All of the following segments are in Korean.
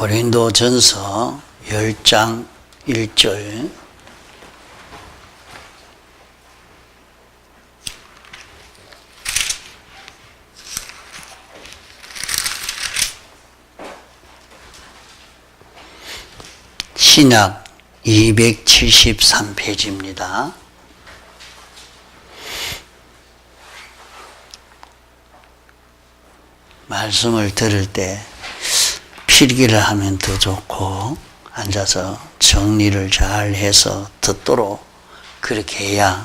고린도전서 10장 1절 신약 273페이지입니다. 말씀을 들을 때 필기를 하면 더 좋고 앉아서 정리를 잘 해서 듣도록 그렇게 해야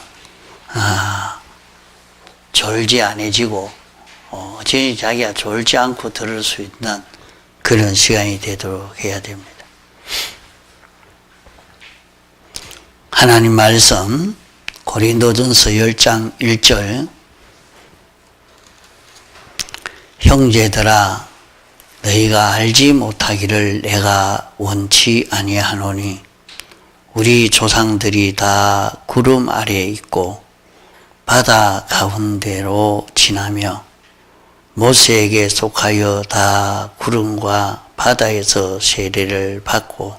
졸지 않아지고 자기가 졸지 않고 들을 수 있는 그런 시간이 되도록 해야 됩니다. 하나님 말씀 고린도전서 10장 1절 형제들아 너희가 알지 못하기를 내가 원치 아니하노니 우리 조상들이 다 구름 아래에 있고 바다 가운데로 지나며 모세에게 속하여 다 구름과 바다에서 세례를 받고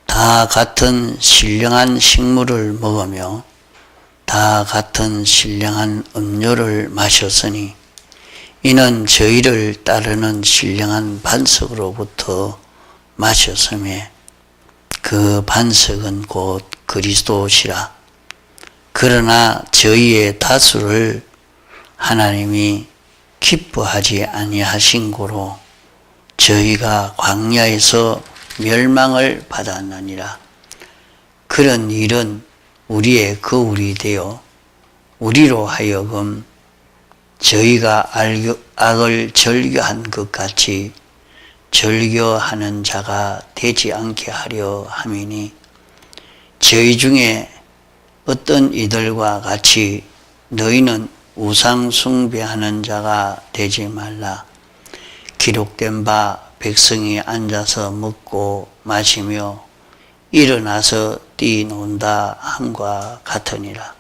다 같은 신령한 식물을 먹으며 다 같은 신령한 음료를 마셨으니 이는 저희를 따르는 신령한 반석으로부터 마셨으며 그 반석은 곧 그리스도시라. 그러나 저희의 다수를 하나님이 기뻐하지 아니하신 고로 저희가 광야에서 멸망을 받았느니라. 그런 일은 우리의 거울이 되어 우리로 하여금 저희가 악을 절교한 것 같이 절교하는 자가 되지 않게 하려 함이니 저희 중에 어떤 이들과 같이 너희는 우상 숭배하는 자가 되지 말라. 기록된 바 백성이 앉아서 먹고 마시며 일어나서 뛰논다 함과 같으니라.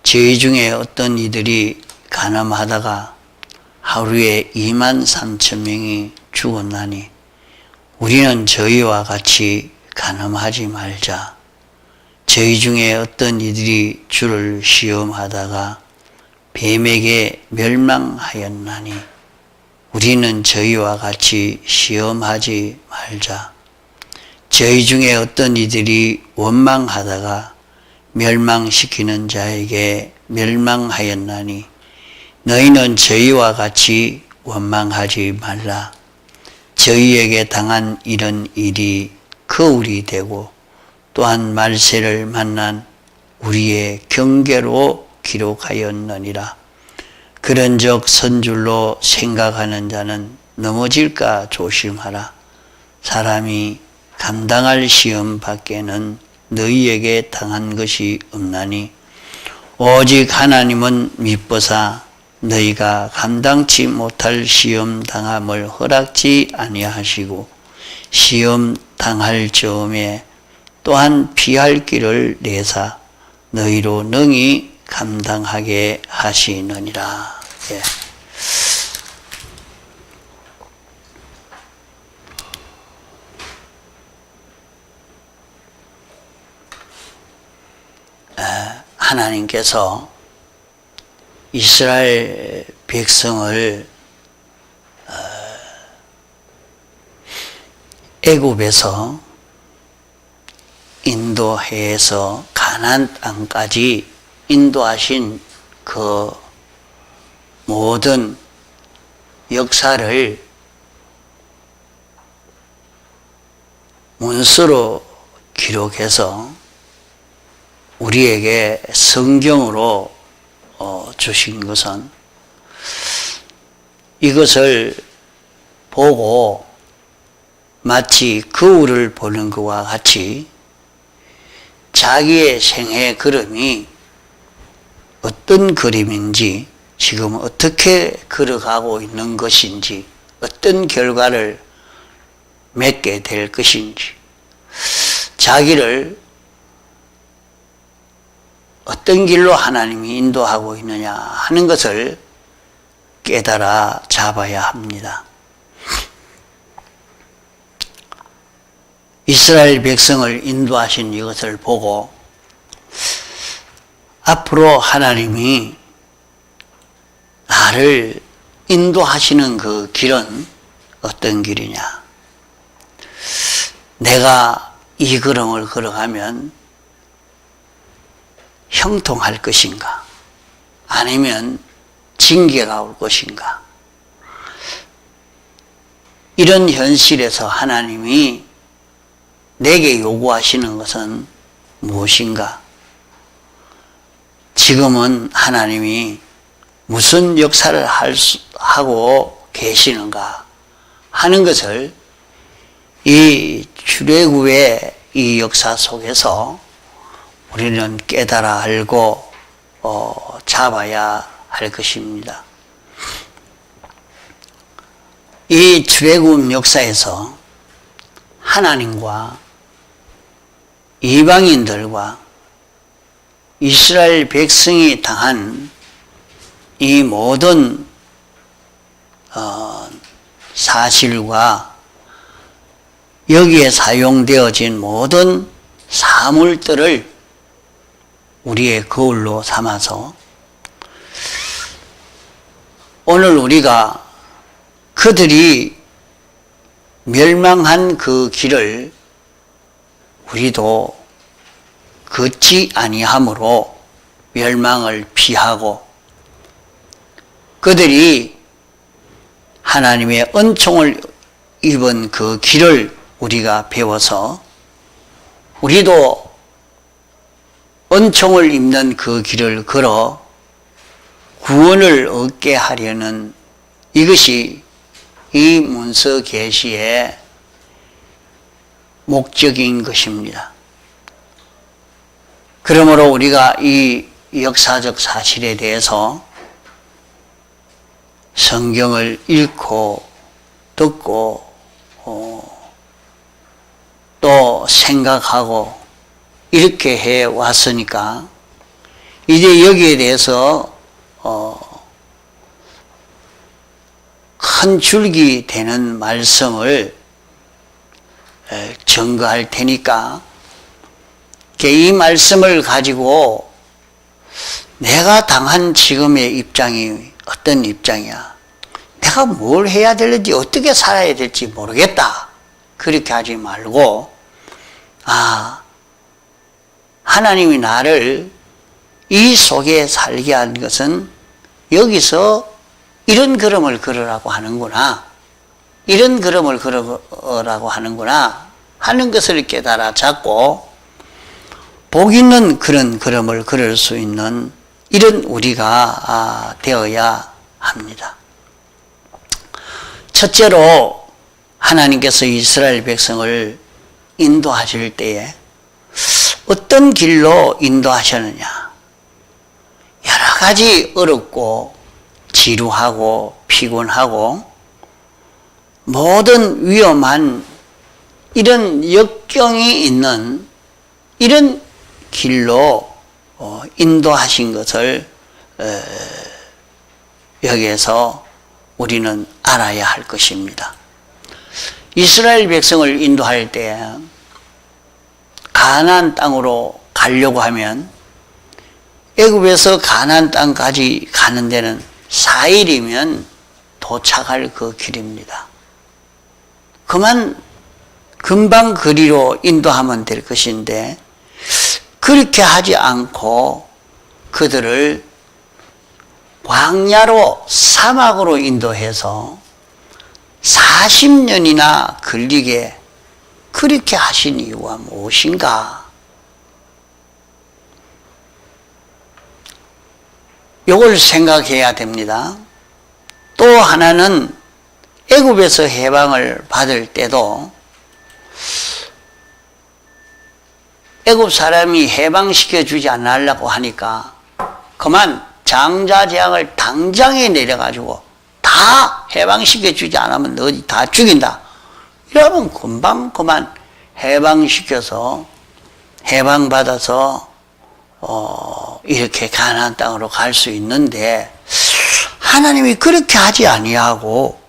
저희 중에 어떤 이들이 간음하다가 하루에 23,000명이 죽었나니 우리는 저희와 같이 간음하지 말자. 저희 중에 어떤 이들이 주를 시험하다가 뱀에게 멸망하였나니 우리는 저희와 같이 시험하지 말자. 저희 중에 어떤 이들이 원망하다가 멸망시키는 자에게 멸망하였나니 너희는 저희와 같이 원망하지 말라. 저희에게 당한 이런 일이 거울이 되고 또한 말세를 만난 우리의 경계로 기록하였느니라. 그런즉 선줄로 생각하는 자는 넘어질까 조심하라. 사람이 감당할 시험 밖에는 너희에게 당한 것이 없나니 오직 하나님은 미뻐사 너희가 감당치 못할 시험 당함을 허락지 아니하시고 시험 당할 즈음에 또한 피할 길을 내사 너희로 능히 감당하게 하시느니라. 예. 하나님께서 이스라엘 백성을 애굽에서 인도해서 가나안 땅까지 인도하신 그 모든 역사를 문서로 기록해서 우리에게 성경으로 주신 것은 이것을 보고 마치 거울을 보는 것과 같이 자기의 생애 걸음이 어떤 그림인지 지금 어떻게 걸어가고 있는 것인지 어떤 결과를 맺게 될 것인지 자기를 어떤 길로 하나님이 인도하고 있느냐 하는 것을 깨달아 잡아야 합니다. 이스라엘 백성을 인도하신 이것을 보고 앞으로 하나님이 나를 인도하시는 그 길은 어떤 길이냐? 내가 이 걸음을 걸어가면 형통할 것인가? 아니면 징계가 올 것인가? 이런 현실에서 하나님이 내게 요구하시는 것은 무엇인가? 지금은 하나님이 무슨 역사를 하고 계시는가 하는 것을 이 출애굽의 이 역사 속에서 우리는 깨달아 알고 잡아야 할 것입니다. 이 출애굽 역사에서 하나님과 이방인들과 이스라엘 백성이 당한 이 모든 사실과 여기에 사용되어진 모든 사물들을 우리의 거울로 삼아서 오늘 우리가 그들이 멸망한 그 길을 우리도 걷지 아니함으로 멸망을 피하고 그들이 하나님의 은총을 입은 그 길을 우리가 배워서 우리도 은총을 입는 그 길을 걸어 구원을 얻게 하려는 이것이 이 문서 계시의 목적인 것입니다. 그러므로 우리가 이 역사적 사실에 대해서 성경을 읽고 듣고 또 생각하고 이렇게 해 왔으니까 이제 여기에 대해서 큰 줄기 되는 말씀을 증거할 테니까 이 말씀을 가지고 내가 당한 지금의 입장이 어떤 입장이야? 내가 뭘 해야 될지 어떻게 살아야 될지 모르겠다. 그렇게 하지 말고 하나님이 나를 이 속에 살게 한 것은 여기서 이런 걸음을 걸으라고 하는구나. 이런 걸음을 걸으라고 하는구나 하는 것을 깨달아 잡고 복 있는 그런 걸음을 걸을 수 있는 이런 우리가 되어야 합니다. 첫째로 하나님께서 이스라엘 백성을 인도하실 때에 어떤 길로 인도하셨느냐? 여러 가지 어렵고 지루하고 피곤하고 모든 위험한 이런 역경이 있는 이런 길로 인도하신 것을 여기에서 우리는 알아야 할 것입니다. 이스라엘 백성을 인도할 때 가나안 땅으로 가려고 하면 애굽에서 가나안 땅까지 가는 데는 4일이면 도착할 그 길입니다. 금방 거리로 인도하면 될 것인데 그렇게 하지 않고 그들을 광야로 사막으로 인도해서 40년이나 걸리게 그렇게 하신 이유가 무엇인가? 이걸 생각해야 됩니다. 또 하나는 애굽에서 해방을 받을 때도 애굽 사람이 해방시켜 주지 않으려고 하니까 그만 장자재앙을 당장에 내려가지고 다 해방시켜 주지 않으면 너희 다 죽인다. 이러면 금방 그만 해방시켜서 해방받아서 이렇게 가나안 땅으로 갈 수 있는데 하나님이 그렇게 하지 아니하고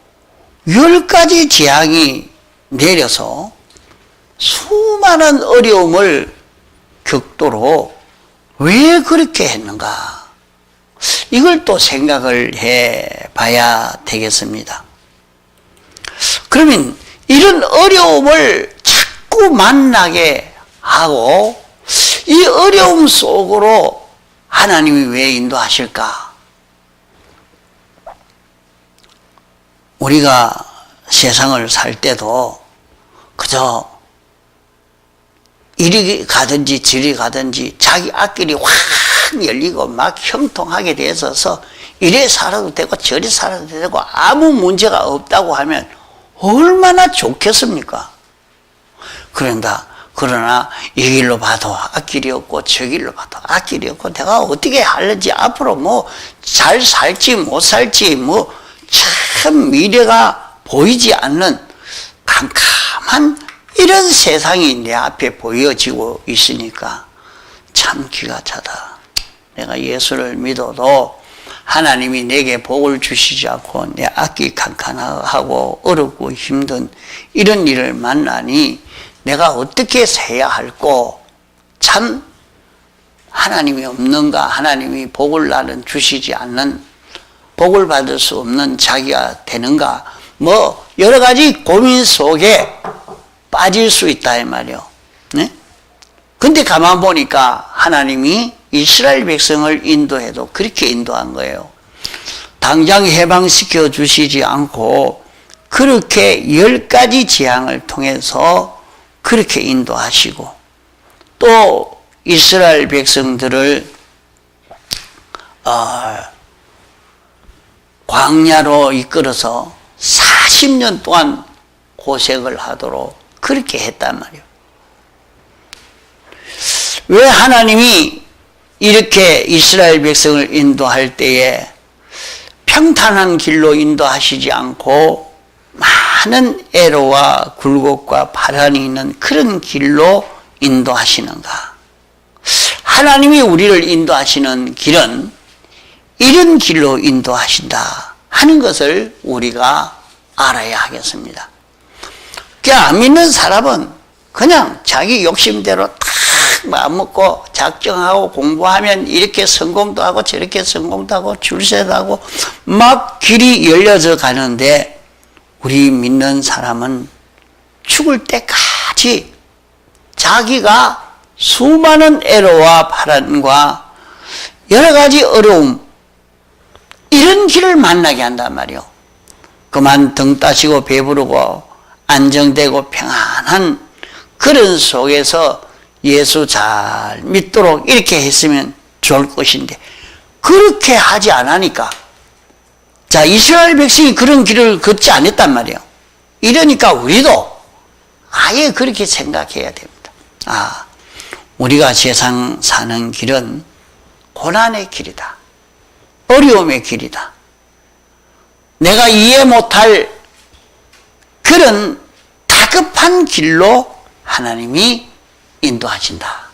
10가지 재앙이 내려서 수많은 어려움을 겪도록 왜 그렇게 했는가? 이걸 또 생각을 해 봐야 되겠습니다. 그러면 이런 어려움을 자꾸 만나게 하고 이 어려움 속으로 하나님이 왜 인도하실까? 우리가 세상을 살 때도 그저 이리 가든지 저리 가든지 자기 앞길이 확 열리고 막 형통하게 되어서 이래 살아도 되고 저리 살아도 되고 아무 문제가 없다고 하면 얼마나 좋겠습니까? 그러나 이 길로 봐도 앞길이 없고 저 길로 봐도 앞길이 없고 내가 어떻게 하려지 앞으로 뭐 잘 살지 못 살지 뭐 참 미래가 보이지 않는 캄캄한 이런 세상이 내 앞에 보여지고 있으니까 참 기가 차다. 내가 예수를 믿어도 하나님이 내게 복을 주시지 않고 내 앞이 캄캄하고 어렵고 힘든 이런 일을 만나니 내가 어떻게 해야 할꼬? 참 하나님이 없는가? 하나님이 복을 나는 주시지 않는 복을 받을 수 없는 자기가 되는가? 뭐 여러 가지 고민 속에 빠질 수 있다 이 말이요. 네? 근데 가만 보니까 하나님이 이스라엘 백성을 인도해도 그렇게 인도한 거예요. 당장 해방시켜 주시지 않고 그렇게 10가지 재앙을 통해서 그렇게 인도하시고 또 이스라엘 백성들을 광야로 이끌어서 40년 동안 고생을 하도록 그렇게 했단 말이에요. 왜 하나님이 이렇게 이스라엘 백성을 인도할 때에 평탄한 길로 인도하시지 않고 많은 애로와 굴곡과 파란이 있는 그런 길로 인도하시는가? 하나님이 우리를 인도하시는 길은 이런 길로 인도하신다 하는 것을 우리가 알아야 하겠습니다. 안 믿는 사람은 그냥 자기 욕심대로 딱 마음먹고 작정하고 공부하면 이렇게 성공도 하고 저렇게 성공도 하고 줄세도 하고 막 길이 열려져 가는데 우리 믿는 사람은 죽을 때까지 자기가 수많은 애로와 파란과 여러 가지 어려움 이런 길을 만나게 한단 말이요. 그만 등 따시고 배부르고 안정되고 평안한 그런 속에서 예수 잘 믿도록 이렇게 했으면 좋을 것인데 그렇게 하지 않으니까 자 이스라엘 백성이 그런 길을 걷지 않았단 말이에요. 이러니까 우리도 아예 그렇게 생각해야 됩니다. 우리가 세상 사는 길은 고난의 길이다. 어려움의 길이다. 내가 이해 못할 그런 다급한 길로 하나님이 인도하신다.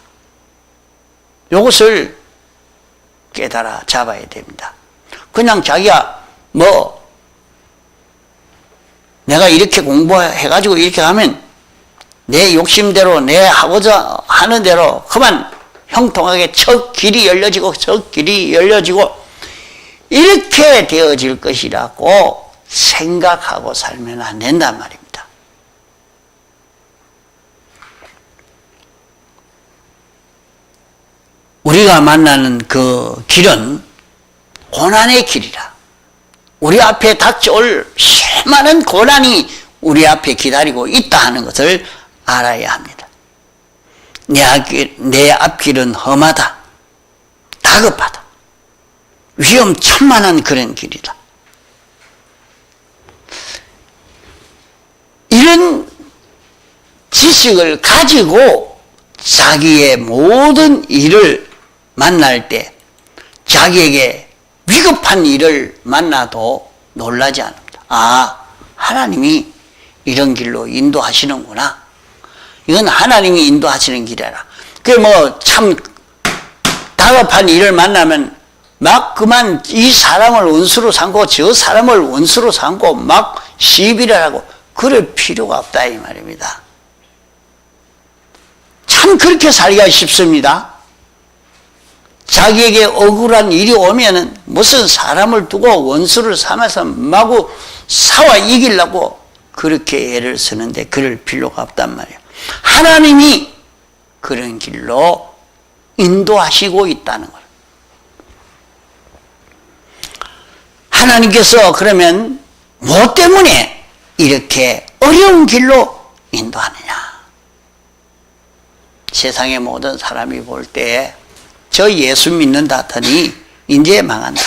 이것을 깨달아 잡아야 됩니다. 그냥 자기가 내가 이렇게 공부해가지고 이렇게 하면 내 욕심대로 내 하고자 하는 대로 그만 형통하게 저 길이 열려지고 저 길이 열려지고 이렇게 되어질 것이라고 생각하고 살면 안 된단 말입니다. 우리가 만나는 그 길은 고난의 길이라. 우리 앞에 닥쳐올 수많은 고난이 우리 앞에 기다리고 있다 하는 것을 알아야 합니다. 내 앞길은 험하다. 다급하다. 위험천만한 그런 길이다. 이런 지식을 가지고 자기의 모든 일을 만날 때 자기에게 위급한 일을 만나도 놀라지 않습니다. 하나님이 이런 길로 인도하시는구나. 이건 하나님이 인도하시는 길이라. 참 다급한 일을 만나면 막 그만 이 사람을 원수로 삼고 저 사람을 원수로 삼고 막 시비를 하고 그럴 필요가 없다 이 말입니다. 참 그렇게 살기가 쉽습니다. 자기에게 억울한 일이 오면은 무슨 사람을 두고 원수를 삼아서 마구 싸워 이기려고 그렇게 애를 쓰는데 그럴 필요가 없단 말이에요. 하나님이 그런 길로 인도하시고 있다는 거예요. 하나님께서 그러면 뭐 때문에 이렇게 어려운 길로 인도하느냐? 세상의 모든 사람이 볼 때 저 예수 믿는다 하더니 이제 망한다.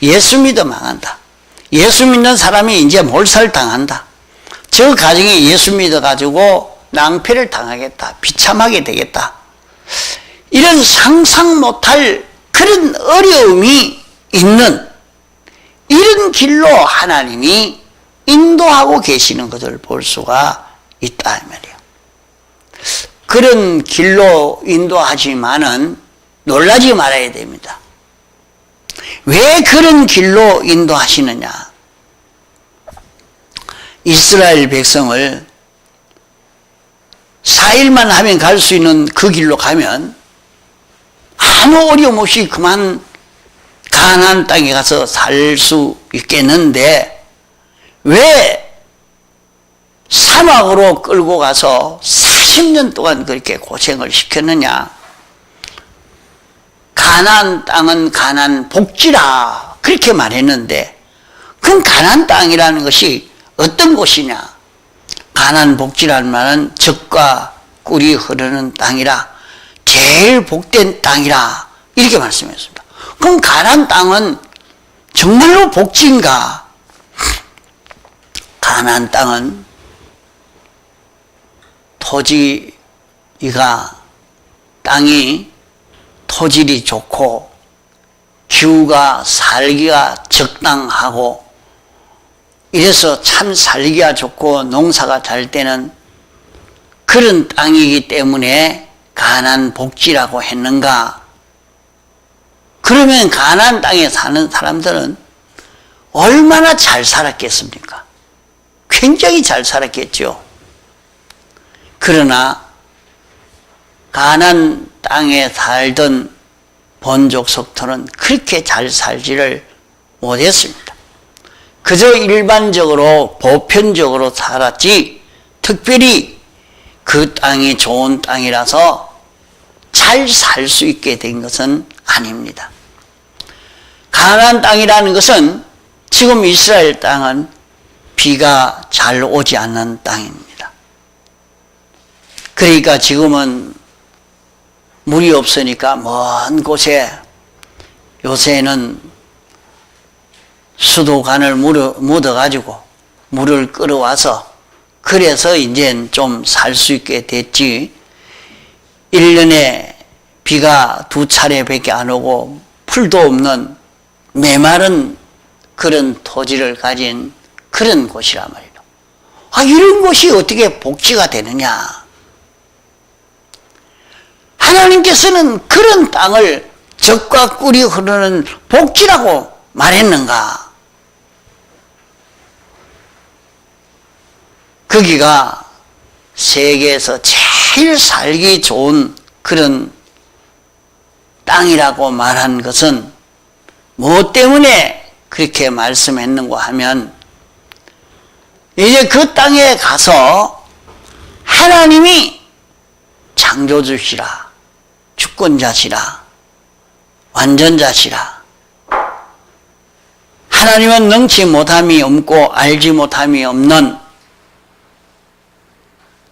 예수 믿어 망한다. 예수 믿는 사람이 이제 몰살당한다. 저 가정이 예수 믿어가지고 낭패를 당하겠다. 비참하게 되겠다. 이런 상상 못할 그런 어려움이 있는 이런 길로 하나님이 인도하고 계시는 것을 볼 수가 있다 이 말이에요. 그런 길로 인도하지만은 놀라지 말아야 됩니다. 왜 그런 길로 인도하시느냐? 이스라엘 백성을 4일만 하면 갈 수 있는 그 길로 가면 아무 어려움 없이 그만 가나안 땅에 가서 살 수 있겠는데 왜 사막으로 끌고 가서 40년 동안 그렇게 고생을 시켰느냐? 가나안 땅은 가나안 복지라 그렇게 말했는데 그럼 가나안 땅이라는 것이 어떤 곳이냐? 가나안 복지라는 말은 젖과 꿀이 흐르는 땅이라 제일 복된 땅이라 이렇게 말씀했습니다. 그럼 가나안 땅은 정말로 복지인가? 가나안 땅은 땅이 토질이 좋고 기후가 살기가 적당하고 이래서 참 살기가 좋고 농사가 잘 되는 그런 땅이기 때문에 가나안 복지라고 했는가? 그러면 가나안 땅에 사는 사람들은 얼마나 잘 살았겠습니까? 굉장히 잘 살았겠죠. 그러나 가나안 땅에 살던 본족 속토는 그렇게 잘 살지를 못했습니다. 그저 일반적으로 보편적으로 살았지 특별히 그 땅이 좋은 땅이라서 잘 살 수 있게 된 것은 아닙니다. 가나안 땅이라는 것은 지금 이스라엘 땅은 비가 잘 오지 않는 땅입니다. 그러니까 지금은 물이 없으니까 먼 곳에 요새는 수도관을 묻어가지고 물을 끌어와서 그래서 이제 좀 살 수 있게 됐지 1년에 비가 2차례밖에 안 오고 풀도 없는 메마른 그런 토지를 가진 그런 곳이란 말이에요. 이런 곳이 어떻게 복지가 되느냐? 하나님께서는 그런 땅을 젖과 꿀이 흐르는 복지라고 말했는가? 거기가 세계에서 제일 살기 좋은 그런 땅이라고 말한 것은 뭐 때문에 그렇게 말씀했는가 하면 이제 그 땅에 가서 하나님이 창조주시라, 주권자시라, 완전자시라, 하나님은 능치 못함이 없고 알지 못함이 없는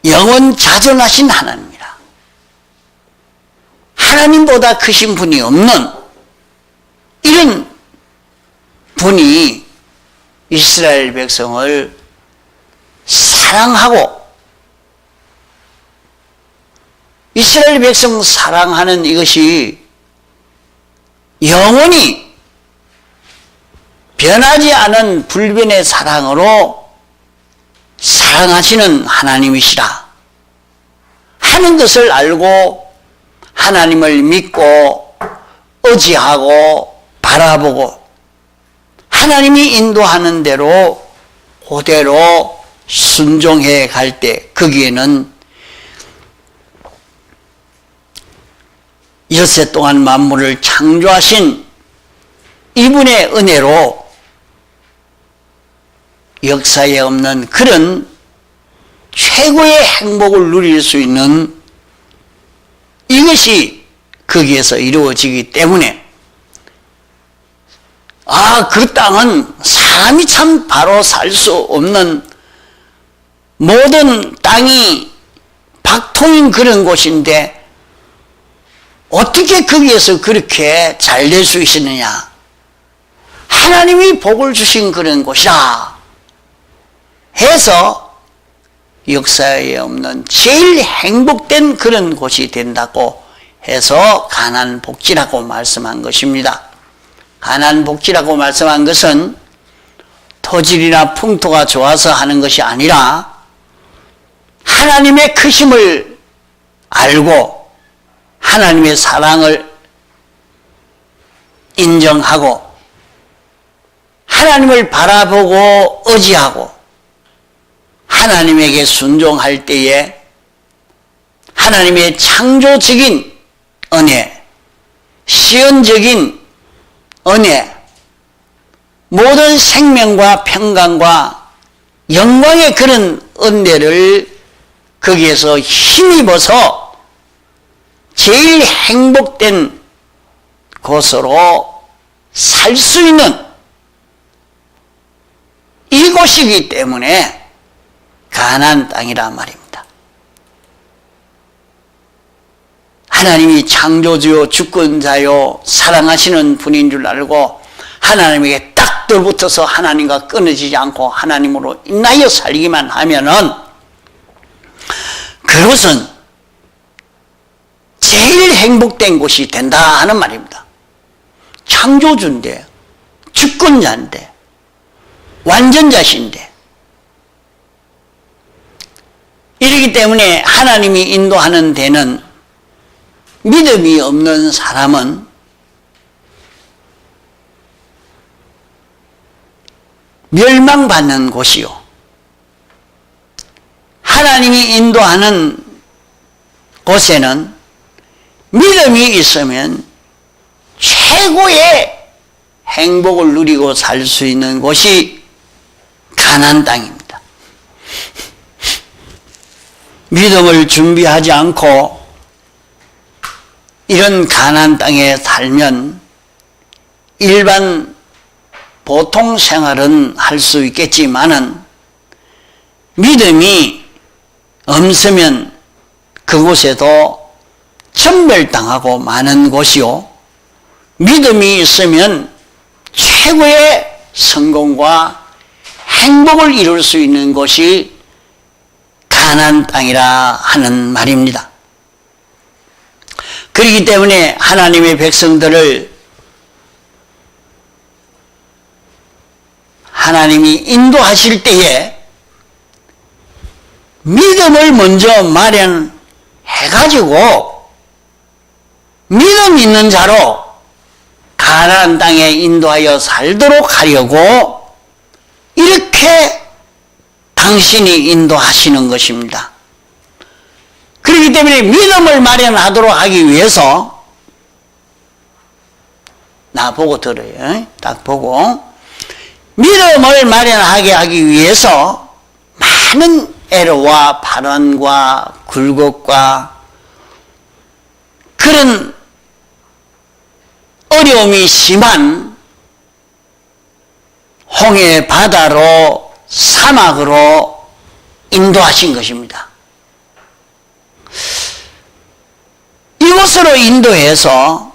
영원자존하신 하나님이라. 하나님보다 크신 분이 없는 이런 분이 이스라엘 백성을 사랑하고 이스라엘 백성 사랑하는 이것이 영원히 변하지 않은 불변의 사랑으로 사랑하시는 하나님이시라 하는 것을 알고 하나님을 믿고 의지하고 바라보고 하나님이 인도하는 대로 그대로 순종해 갈 때 거기에는 엿새 동안 만물을 창조하신 이분의 은혜로 역사에 없는 그런 최고의 행복을 누릴 수 있는 이것이 거기에서 이루어지기 때문에 그 땅은 사람이 참 바로 살 수 없는 모든 땅이 박통인 그런 곳인데 어떻게 거기에서 그렇게 잘 될 수 있었느냐. 하나님이 복을 주신 그런 곳이라 해서 역사에 없는 제일 행복된 그런 곳이 된다고 해서 가난복지라고 말씀한 것입니다. 가난복지라고 말씀한 것은 토질이나 풍토가 좋아서 하는 것이 아니라 하나님의 크심을 알고 하나님의 사랑을 인정하고 하나님을 바라보고 의지하고 하나님에게 순종할 때에 하나님의 창조적인 은혜, 시연적인 은혜, 모든 생명과 평강과 영광의 그런 은혜를 거기에서 힘입어서 제일 행복된 곳으로 살 수 있는 이곳이기 때문에 가나안 땅이란 말입니다. 하나님이 창조주요 주권자요 사랑하시는 분인 줄 알고 하나님에게 딱 들붙어서 하나님과 끊어지지 않고 하나님으로 인하여 살기만 하면은 그것은 제일 행복된 곳이 된다 하는 말입니다. 창조주인데 주권자인데 완전자신데 이렇기 때문에 하나님이 인도하는 데는 믿음이 없는 사람은 멸망받는 곳이요, 하나님이 인도하는 곳에는 믿음이 있으면 최고의 행복을 누리고 살 수 있는 곳이 가나안 땅입니다. 믿음을 준비하지 않고 이런 가나안 땅에 살면 일반 보통 생활은 할 수 있겠지만은 믿음이 없으면 그곳에도 천멸당하고 마는 곳이요, 믿음이 있으면 최고의 성공과 행복을 이룰 수 있는 곳이 가나안 땅이라 하는 말입니다. 그렇기 때문에 하나님의 백성들을 하나님이 인도하실 때에 믿음을 먼저 마련해가지고 믿음 있는 자로 가나안 땅에 인도하여 살도록 하려고 이렇게 당신이 인도하시는 것입니다. 그렇기 때문에 믿음을 마련하도록 하기 위해서 나보고 들어요. 딱 보고 믿음을 마련하게 하기 위해서 많은 애로와 발언과 굴곡과 그런 어려움이 심한 홍해 바다로 사막으로 인도하신 것입니다. 이곳으로 인도해서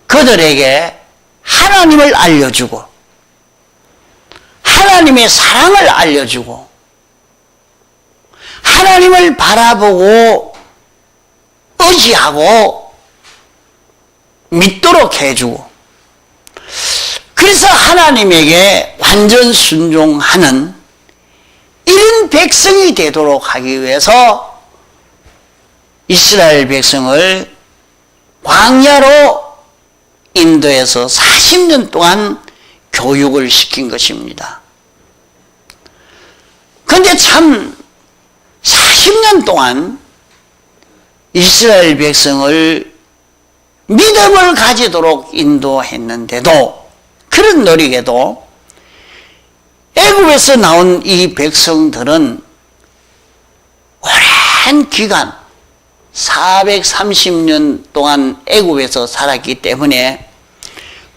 그들에게 하나님을 알려주고 하나님의 사랑을 알려주고 하나님을 바라보고 의지하고 믿도록 해주고, 그래서 하나님에게 완전 순종하는 이런 백성이 되도록 하기 위해서 이스라엘 백성을 광야로 인도해서 40년 동안 교육을 시킨 것입니다. 그런데 참 40년 동안 이스라엘 백성을 믿음을 가지도록 인도했는데도, 그런 노력에도 애굽에서 나온 이 백성들은 오랜 기간 430년 동안 애굽에서 살았기 때문에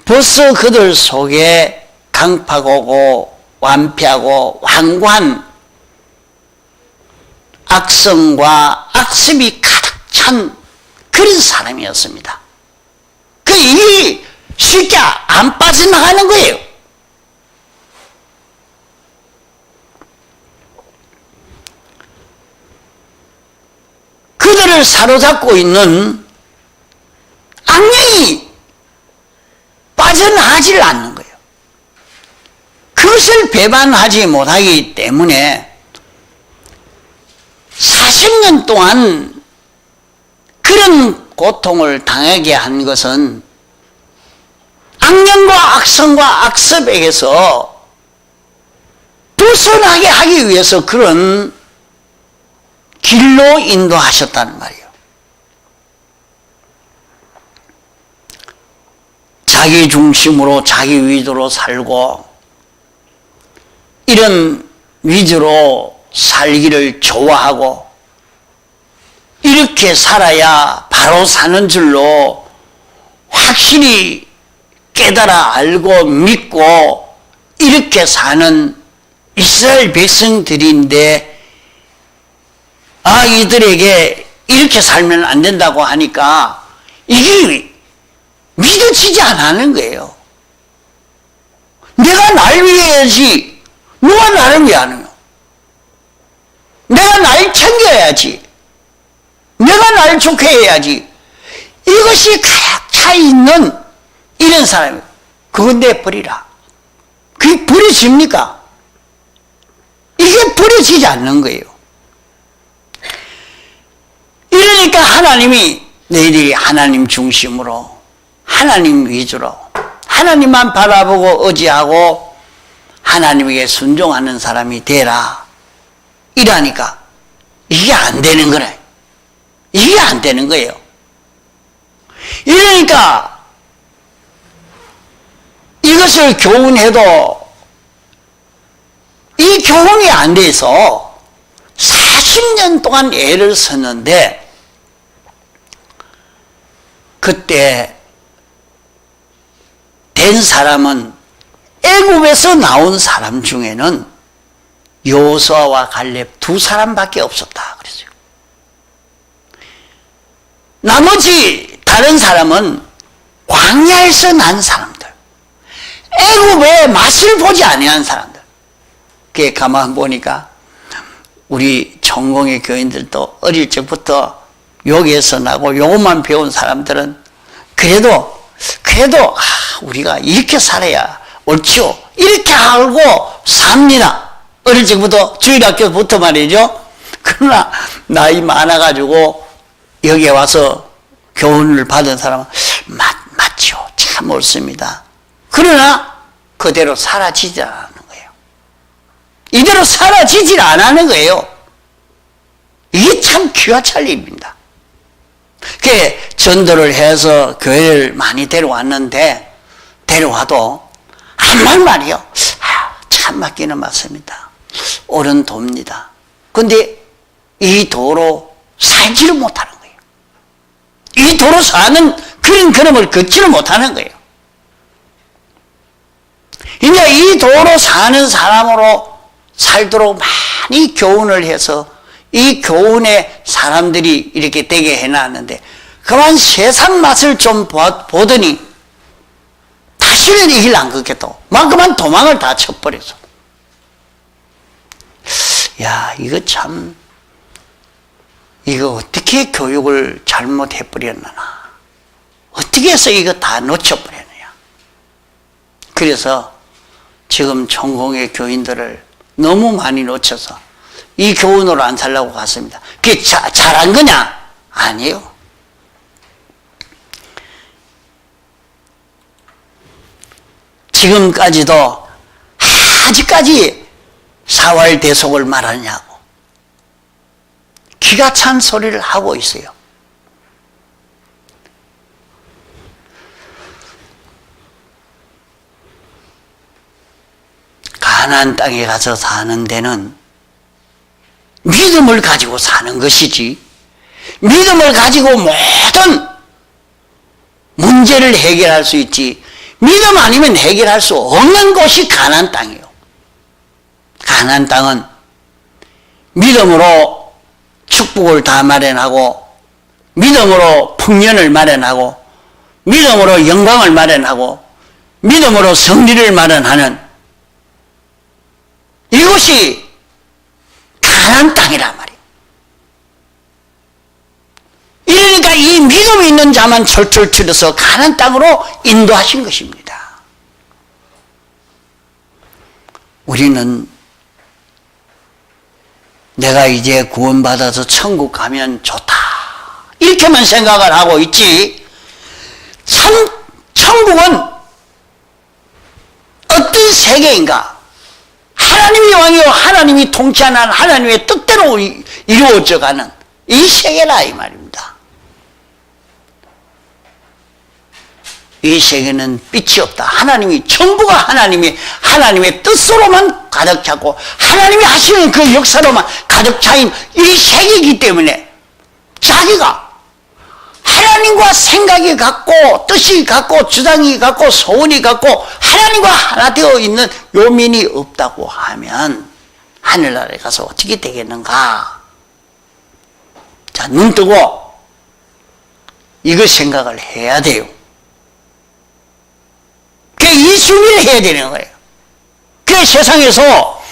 벌써 그들 속에 강팍하고 완패하고 완고한 악성과 악습이 가득 찬 그런 사람이었습니다. 이 쉽게 안 빠져나가는 거예요. 그들을 사로잡고 있는 악령이 빠져나가지를 않는 거예요. 그것을 배반하지 못하기 때문에 40년 동안 그런 고통을 당하게 한 것은 악령과 악성과 악습에게서 벗어나게 하기 위해서 그런 길로 인도하셨다는 말이에요. 자기 중심으로 자기 위주로 살고 이런 위주로 살기를 좋아하고 이렇게 살아야 바로 사는 줄로 확실히 깨달아 알고 믿고 이렇게 사는 이스라엘 백성들인데, 이들에게 이렇게 살면 안 된다고 하니까 이게 믿어지지 않는 거예요. 내가 날 위해야지 누가 나를 왜 하느냐. 내가 날 챙겨야지. 내가 날 좋게 해야지. 이것이 가득 차 있는 이런 사람이에요. 그건 내버리라. 그게 버려집니까? 이게 버려지지 않는 거예요. 이러니까 하나님이 너희들이 하나님 중심으로 하나님 위주로 하나님만 바라보고 의지하고 하나님에게 순종하는 사람이 되라. 이러니까 이게 안 되는 거래. 이게 안 되는 거예요. 이러니까 이것을 교훈해도 이 교훈이 안 돼서 40년 동안 애를 썼는데, 그때 된 사람은 애굽에서 나온 사람 중에는 여호수아와 갈렙 두 사람밖에 없었다 그랬어요. 나머지 다른 사람은 광야에서 난 사람들, 애굽의 맛을 보지 아니한 사람들. 그게 가만 보니까 우리 전공의 교인들도 어릴 적부터 여기에서 나고 요것만 배운 사람들은 그래도 우리가 이렇게 살아야 옳지요, 이렇게 알고 삽니다. 어릴 적부터 주일학교부터 말이죠. 그러나 나이 많아가지고 여기에 와서 교훈을 받은 사람은 맞죠, 참 옳습니다. 그러나 그대로 사라지지 않는 거예요. 이대로 사라지질 않는 거예요. 이게 참 귀화 찰리입니다. 그게 전도를 해서 교회를 많이 데려왔는데, 데려와도 한 말이요. 참 맞기는 맞습니다. 옳은 도입니다. 근데 이 도로 살지를 못하는 거예요. 이 도로 사는 그런 걸음을 걷지를 못하는 거예요. 이제 이 도로 사는 사람으로 살도록 많이 교훈을 해서 이 교훈에 사람들이 이렇게 되게 해놨는데, 그만 세상 맛을 좀 보더니 다시는 이 길 안 걷겠다고 막 그만 도망을 다 쳐버려서, 야, 이거 참, 이거 어떻게 교육을 잘못해버렸나, 어떻게 해서 이거 다 놓쳐버렸느냐. 그래서 지금 전공의 교인들을 너무 많이 놓쳐서 이 교훈으로 안 살려고 갔습니다. 그게 잘한 거냐? 아니에요. 지금까지도 아직까지 사활대속을 말하냐고 기가 찬 소리를 하고 있어요. 가나안 땅에 가서 사는 데는 믿음을 가지고 사는 것이지, 믿음을 가지고 모든 문제를 해결할 수 있지, 믿음 아니면 해결할 수 없는 곳이 가나안 땅이에요. 가나안 땅은 믿음으로 축복을 다 마련하고, 믿음으로 풍년을 마련하고, 믿음으로 영광을 마련하고, 믿음으로 승리를 마련하는 이것이 가나안 땅이란 말이에요. 이러니까 이 믿음이 있는 자만 철철 틀어서 가나안 땅으로 인도하신 것입니다. 우리는 내가 이제 구원받아서 천국 가면 좋다, 이렇게만 생각을 하고 있지, 천국은 어떤 세계인가? 하나님이 왕이요 하나님이 통치하는 하나님의 뜻대로 이루어져가는 이 세계라 이 말입니다. 이 세계는 빛이 없다. 하나님이 전부가 하나님의 뜻으로만 가득 찼고 하나님이 하시는 그 역사로만 가득 차인 이 세계이기 때문에 자기가 하나님과 생각이 같고 뜻이 같고 주장이 같고 소원이 같고 하나님과 하나 되어 있는 요민이 없다고 하면 하늘나라에 가서 어떻게 되겠는가? 자, 눈 뜨고 이거 생각을 해야 돼요. 그게 이 준비를 해야 되는 거예요. 그 세상에서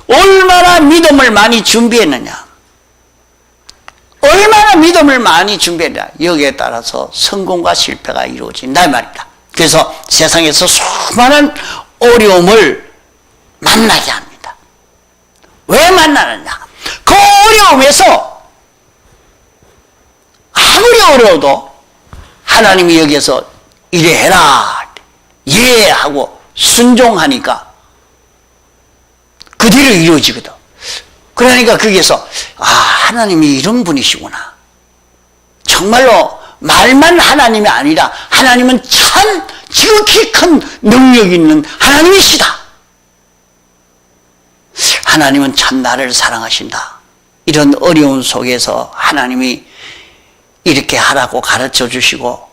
얼마나 믿음을 많이 준비했느냐, 얼마나 믿음을 많이 준비했냐, 여기에 따라서 성공과 실패가 이루어진다 이 말입니다. 그래서 세상에서 수많은 어려움을 만나게 합니다. 왜 만나느냐? 그 어려움에서 아무리 어려워도 하나님이 여기에서 이래 해라, 예 하고 순종하니까 그대로 이루어지거든. 그러니까 거기에서 하나님이 이런 분이시구나, 정말로 말만 하나님이 아니라 하나님은 참 지극히 큰 능력 있는 하나님이시다, 하나님은 참 나를 사랑하신다, 이런 어려운 속에서 하나님이 이렇게 하라고 가르쳐 주시고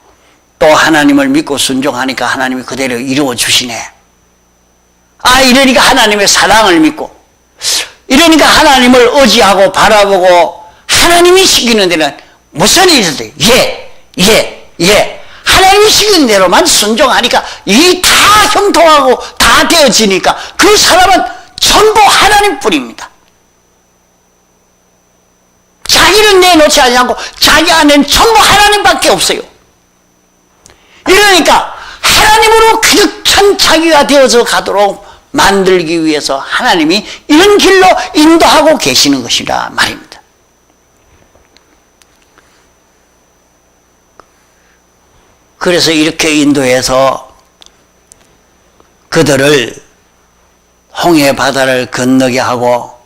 또 하나님을 믿고 순종하니까 하나님이 그대로 이루어 주시네. 이러니까 하나님의 사랑을 믿고, 이러니까 하나님을 의지하고 바라보고 하나님이 시키는 데는 무슨 일이 있어도 예 하나님이 시키는 대로만 순종하니까 이 다 형통하고 다 되어지니까 그 사람은 전부 하나님 뿐입니다. 자기는 내놓지 않고 자기 안에는 전부 하나님밖에 없어요. 이러니까 하나님으로 가득 찬 자기가 되어서 가도록 만들기 위해서 하나님이 이런 길로 인도하고 계시는 것이라 말입니다. 그래서 이렇게 인도해서 그들을 홍해 바다를 건너게 하고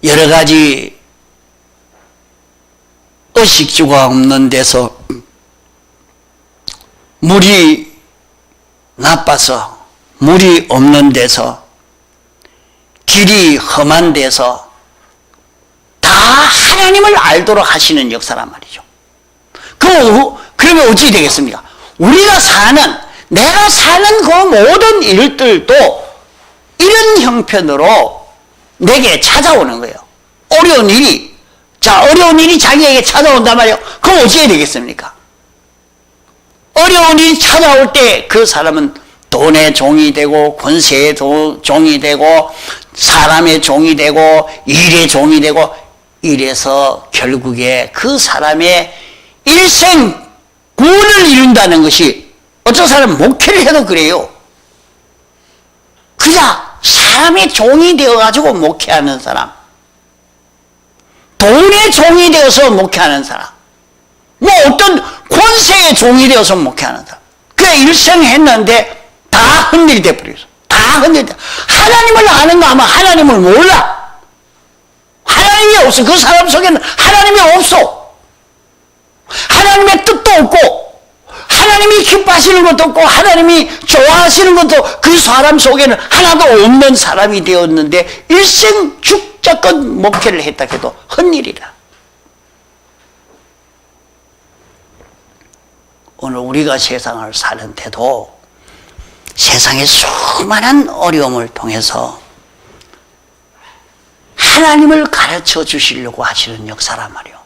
여러 가지 의식주가 없는 데서 물이 나빠서 물이 없는 데서 길이 험한 데서 다 하나님을 알도록 하시는 역사란 말이죠. 그러면 어찌 되겠습니까? 내가 사는 그 모든 일들도 이런 형편으로 내게 찾아오는 거예요. 어려운 일이 자기에게 찾아온단 말이에요. 그럼 어찌 되겠습니까? 어려운 일이 찾아올 때 그 사람은 돈의 종이 되고 권세의 종이 되고 사람의 종이 되고 일의 종이 되고 이래서 결국에 그 사람의 일생 구원을 이룬다는 것이, 어떤 사람은 목회를 해도 그래요. 그냥 사람의 종이 되어가지고 목회하는 사람, 돈의 종이 되어서 목회하는 사람, 어떤 권세의 종이 되어서 목회하는 사람, 그냥 일생 했는데 다 흔들돼 버렸어. 다 흔들돼. 하나님을 아는가 하면 하나님을 몰라. 하나님이 없어. 그 사람 속에는 하나님이 없어. 하나님의 뜻도 없고 하나님이 기뻐하시는 것도 없고 하나님이 좋아하시는 것도 그 사람 속에는 하나도 없는 사람이 되었는데 일생 죽자껏 목회를 했다 해도 헛일이라. 오늘 우리가 세상을 사는데도 세상의 수많은 어려움을 통해서 하나님을 가르쳐 주시려고 하시는 역사란 말이요.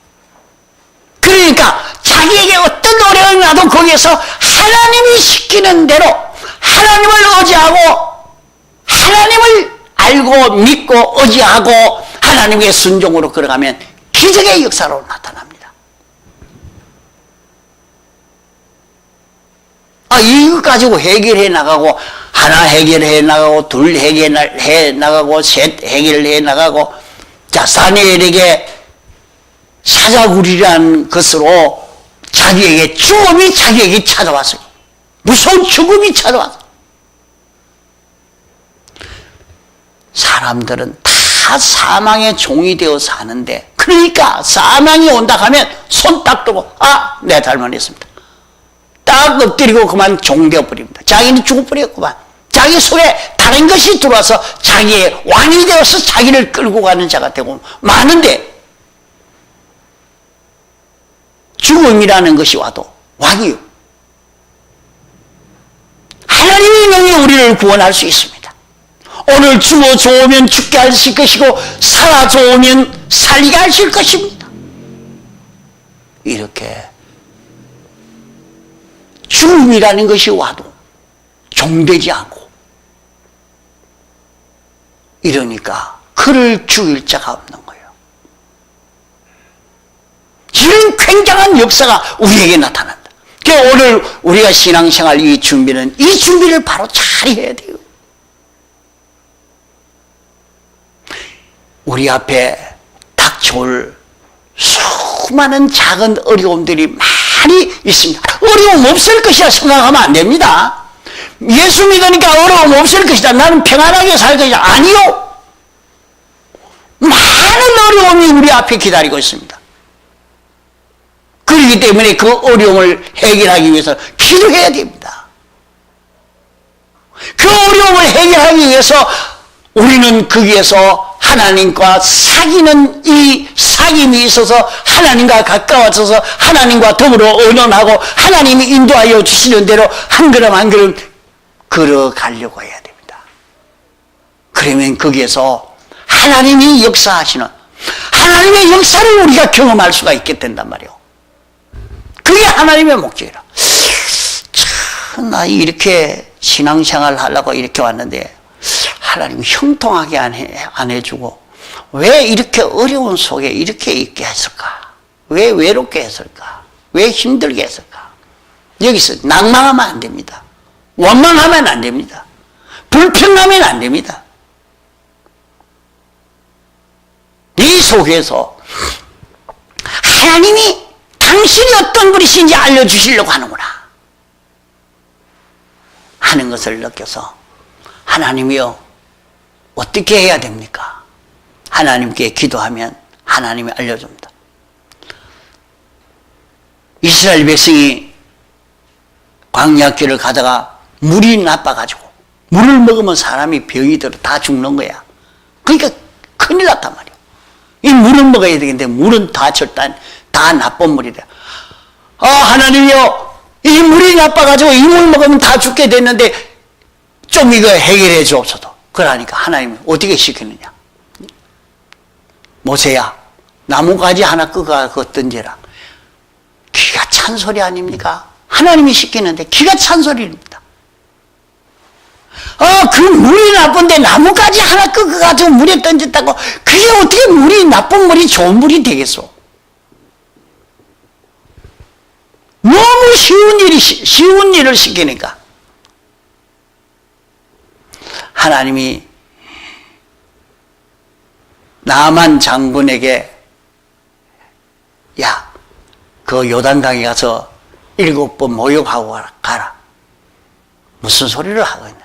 그러니까 자기에게 어떤 어려움이 와도 거기에서 하나님이 시키는 대로 하나님을 의지하고 하나님을 알고 믿고 의지하고 하나님의 순종으로 걸어가면 기적의 역사로 나타납니다. 이거 가지고 해결해 나가고 하나 해결해 나가고 둘 해결해 나가고 셋 해결해 나가고 자 사내엘에게 사자굴이라는 것으로 자기에게 죽음이 자기에게 찾아왔어요. 무서운 죽음이 찾아왔어요. 사람들은 다 사망의 종이 되어 사는데 그러니까 사망이 온다 하면 손 딱 들고 내 잘못했습니다. 딱 엎드리고 그만 종되어 버립니다. 자기는 죽어버렸구만. 자기 속에 다른 것이 들어와서 자기의 왕이 되어서 자기를 끌고 가는 자가 되고 많은데 죽음이라는 것이 와도 왕이요. 하나님의 명에 우리를 구원할 수 있습니다. 오늘 죽어 좋으면 죽게 하실 것이고 살아 좋으면 살게 하실 것입니다. 이렇게 죽음이라는 것이 와도 종되지 않고 이러니까 그를 죽일 자가 없는 거예요. 이런 굉장한 역사가 우리에게 나타난다. 그러니까 오늘 우리가 신앙생활 이 준비를 바로 잘 해야 돼요. 우리 앞에 닥쳐올 수많은 작은 어려움들이 많이 있습니다. 어려움 없을 것이라 생각하면 안 됩니다. 예수 믿으니까 어려움 없을 것이다. 나는 평안하게 살 것이다. 아니요. 많은 어려움이 우리 앞에 기다리고 있습니다. 그렇기 때문에 그 어려움을 해결하기 위해서 기도해야 됩니다. 그 어려움을 해결하기 위해서 우리는 거기에서 하나님과 사귀는 이 사귐이 있어서 하나님과 가까워져서 하나님과 더불어 의논하고 하나님이 인도하여 주시는 대로 한 걸음 한 걸음 걸어가려고 해야 됩니다. 그러면 거기에서 하나님이 역사하시는 하나님의 역사를 우리가 경험할 수가 있게 된단 말이에요. 그게 하나님의 목적이라. 참, 나 이렇게 신앙생활 하려고 이렇게 왔는데 하나님 형통하게 안 해주고 왜 이렇게 어려운 속에 이렇게 있게 했을까? 왜 외롭게 했을까? 왜 힘들게 했을까? 여기서 낭망하면 안 됩니다. 원망하면 안 됩니다. 불평하면 안 됩니다. 이 속에서 하나님이 당신이 어떤 분이신지 알려주시려고 하는구나 하는 것을 느껴서 하나님이요 어떻게 해야 됩니까? 하나님께 기도하면 하나님이 알려줍니다. 이스라엘 백성이 광야길을 가다가 물이 나빠가지고 물을 먹으면 사람이 병이 들어 다 죽는 거야. 그러니까 큰일 났단 말이야. 이 물을 먹어야 되겠는데 물은 다 절단 다 나쁜 물이래. 하나님이요 이 물이 나빠가지고 이 물 먹으면 다 죽게 됐는데 좀 이거 해결해 주옵소서. 그러니까 하나님이 어떻게 시키느냐. 모세야 나무가지 하나 끄가 그거 던져라. 기가 찬 소리 아닙니까? 하나님이 시키는데 기가 찬 소리입니다. 그 물이 나쁜데 나무가지 하나 끄가지고 물에 던졌다고 그게 어떻게 물이 나쁜 물이 좋은 물이 되겠소? 너무 쉬운 일을 시키니까 하나님이 나만 장군에게 야, 그 요단강에 가서 7번 모욕하고 가라. 무슨 소리를 하고 있나?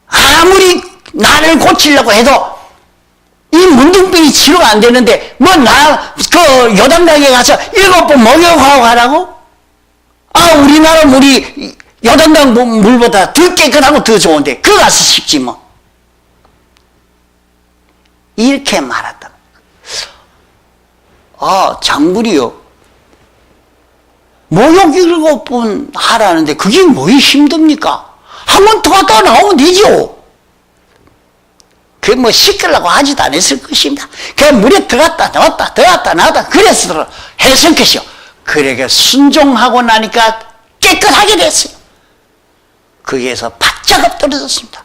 아무리 나를 고치려고 해도 이 문둥병이 치료가 안 되는데 뭐 그 요단강에 가서 7번 목욕하고 가라고? 우리나라 물이 요단강 물보다 더 깨끗하고 더 좋은데 그거 가서 씻지 뭐. 이렇게 말했다. 장군이요, 목욕 7번 하라는데 그게 뭐이 힘듭니까? 한 번 더 갔다가 나오면 되죠. 그게 뭐 씻으려고 하지도 않았을 것입니다. 그냥 물에 들어갔다 나왔다 들어갔다 나왔다 그랬을 했을 것이요. 그러게 순종하고 나니까 깨끗하게 됐어요. 거기에서 바짝 엎드러졌습니다.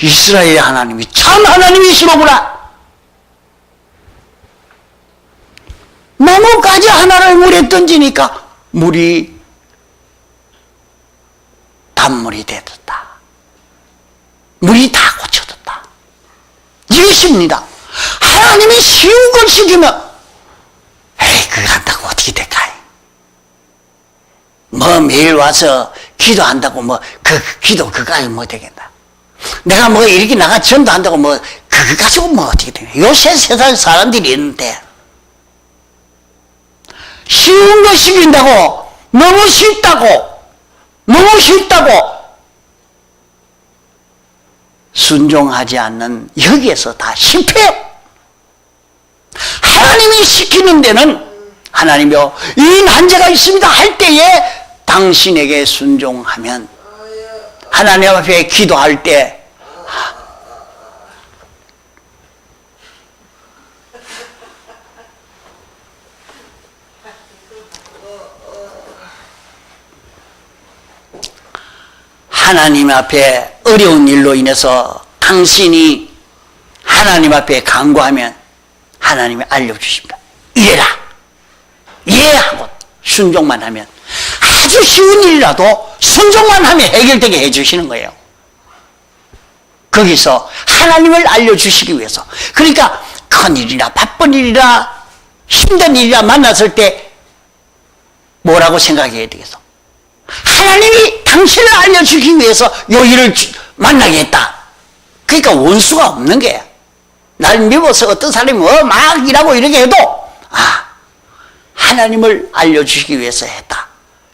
이스라엘의 하나님이 참 하나님이시로구나. 나뭇가지 하나를 물에 던지니까 물이 단물이 되었다. 물이 다 고쳐졌다. 이것입니다. 하나님이 쉬운 걸 시키면 그거 한다고 어떻게 될까? 매일 와서 기도한다고 그 기도 그까지 되겠나? 내가 이렇게 나가 전도한다고 그거 가지고 어떻게 되냐? 요새 세상 사람들이 있는데 쉬운 거 시킨다고 너무 쉽다고 순종하지 않는 여기에서 다 실패해요. 하나님이 시키는 데는 하나님이요, 이 난제가 있습니다 할 때에 당신에게 순종하면 하나님 앞에 기도할 때 하나님 앞에 어려운 일로 인해서 당신이 하나님 앞에 간구하면 하나님이 알려주십니다. 이래라 하고 순종만 하면, 아주 쉬운 일이라도 순종만 하면 해결되게 해주시는 거예요. 거기서 하나님을 알려주시기 위해서. 그러니까 큰일이나 바쁜 일이나 힘든 일이나 만났을 때 뭐라고 생각해야 되겠어? 하나님이 당신을 알려주기 위해서 요 일을 만나게 했다. 그러니까 원수가 없는 거야. 날 미워서 어떤 사람이 막 일하고 이렇게 해도 하나님을 알려주시기 위해서 했다.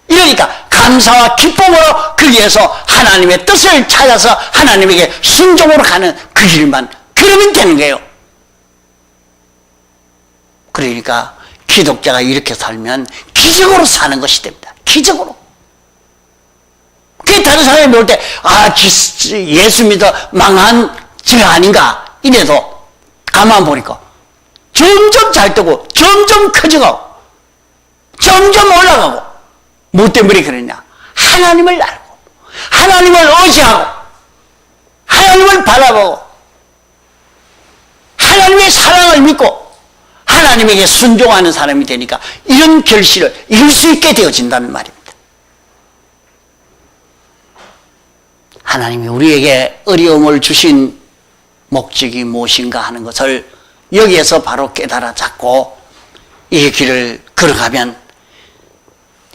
이러니까 감사와 기쁨으로 거기에서 하나님의 뜻을 찾아서 하나님에게 순종으로 가는 그 길만 그러면 되는 거예요. 그러니까 기독자가 이렇게 살면 기적으로 사는 것이 됩니다. 기적으로. 그 다른 사람이 볼 때 예수 믿어 망한 저 아닌가 이래도 가만 보니까 점점 잘 되고 점점 커져가고 점점 올라가고. 뭐 때문에 그러냐? 하나님을 알고 하나님을 의지하고 하나님을 바라보고 하나님의 사랑을 믿고 하나님에게 순종하는 사람이 되니까 이런 결실을 이룰 수 있게 되어진다는 말입니다. 하나님이 우리에게 어려움을 주신 목적이 무엇인가 하는 것을 여기에서 바로 깨달아 잡고 이 길을 걸어가면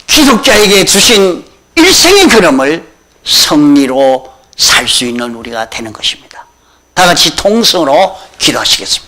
기독자에게 주신 일생의 걸음을 승리로 살 수 있는 우리가 되는 것입니다. 다 같이 통성으로 기도하시겠습니다.